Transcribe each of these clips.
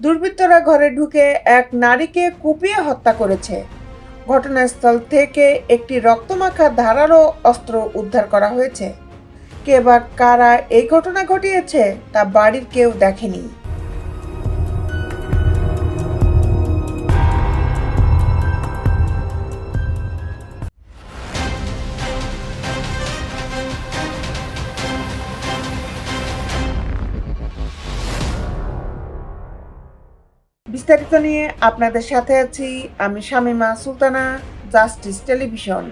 দুর্বৃত্তরা ঘরে ঢুকে এক নারীকে কুপিয়ে হত্যা করেছে। ঘটনাস্থল থেকে একটি রক্তমাখা ধারালো অস্ত্র উদ্ধার করা হয়েছে। কে বা কারা এই ঘটনা ঘটিয়েছে তা বাড়ির কেউ দেখেনি। বিস্তারিত নিয়ে আপনাদের সাথে আছি আমি শামিমা সুলতানা, জাস্টিস টেলিভিশন।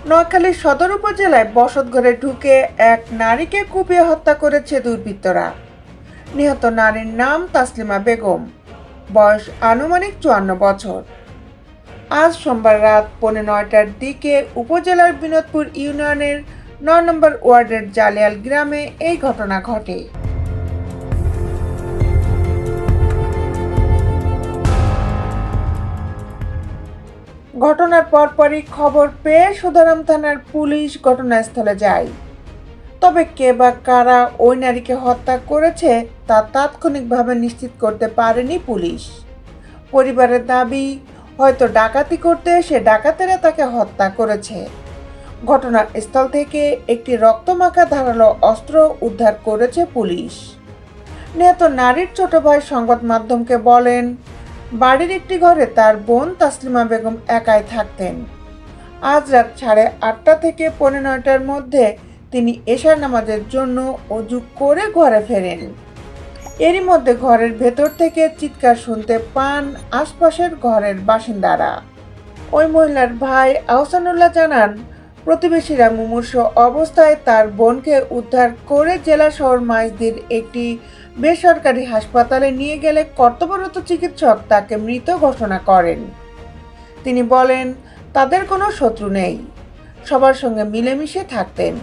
নোয়াখালীর সদর উপজেলায় বসতঘরে ঢুকে এক নারীকে কুপিয়ে হত্যা করেছে দুর্বৃত্তরা। নিহত নারীর নাম তাসলিমা বেগম, বয়স আনুমানিক 54 বছর। আজ সোমবার রাত 9:15টার দিকে উপজেলার বিনোদপুর ইউনিয়নের 9 নম্বর ওয়ার্ডের জালিয়াল গ্রামে এই ঘটনা ঘটে। ঘটনার পরপরই খবর পেয়ে সুধারাম থানার পুলিশ ঘটনাস্থলে যায়। তবে কে বা কারা ওই নারীকে হত্যা করেছে তা তাৎক্ষণিকভাবে নিশ্চিত করতে পারেনি পুলিশ। পরিবারের দাবি, হয়তো ডাকাতি করতে এসে ডাকাতেরা তাকে হত্যা করেছে। ঘটনাস্থল থেকে একটি রক্তমাখা ধারালো অস্ত্র উদ্ধার করেছে পুলিশ। নিহত নারীর ছোট ভাই সংবাদ মাধ্যমকে বলেন, বাড়ির একটি ঘরে তার বোন তাসলিমা বেগম একাই থাকতেন। আজ রাত 8:30 থেকে 9:15টার মধ্যে তিনি এশার নামাজের জন্য ওযু করে ঘরে ফেরেন। এরই মধ্যে ঘরের ভেতর থেকে চিৎকার শুনতে পান আশপাশের ঘরের বাসিন্দারা। ওই মহিলার ভাই আহসানুল্লাহ জানান, প্রতিবেশীরা মুমূর্ষু অবস্থায় তার বোনকে উদ্ধার করে জেলা শহর মাইজদীর একটি বেসরকারি হাসপাতালে নিয়ে গেলে কর্তব্যরত চিকিৎসক তাকে মৃত ঘোষণা করেন। তিনি বলেন, তাদের কোনো শত্রু নেই, সবার সঙ্গে মিলেমিশে থাকতেন।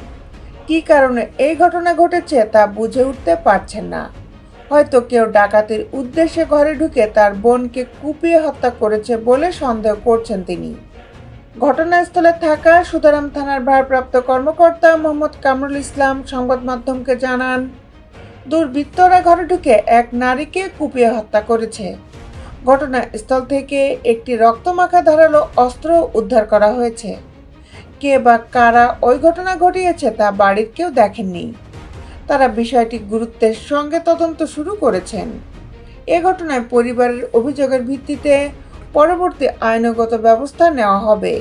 কী কারণে এই ঘটনা ঘটেছে তা বুঝে উঠতে পারছেন না। হয়তো কেউ ডাকাতির উদ্দেশ্যে ঘরে ঢুকে তার বোনকে কুপিয়ে হত্যা করেছে বলে সন্দেহ করছেন তিনি। ঘটনাস্থলে থাকা সুধারাম থানার ভারপ্রাপ্ত কর্মকর্তা মোহাম্মদ কামরুল ইসলাম সংবাদ মাধ্যমকে জানান, দুর্বৃত্তরা ঘরে ঢুকে এক নারীকে কুপিয়ে হত্যা করেছে। ঘটনাস্থল থেকে একটি রক্তমাখা ধারালো অস্ত্র উদ্ধার করা হয়েছে। কে বা কারা ওই ঘটনা ঘটিয়েছে তা বাড়ির কেউ দেখেননি। তারা বিষয়টি গুরুত্বের সঙ্গে তদন্ত শুরু করেছেন। এ ঘটনায় পরিবারের অভিযোগের ভিত্তিতে পরবর্তী আইনগত ব্যবস্থা নেওয়া হবে।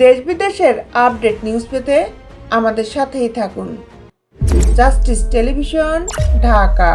দেশ বিদেশের আপডেট নিউজ পেতে আমাদের সাথেই থাকুন। Justice television, Dhaka.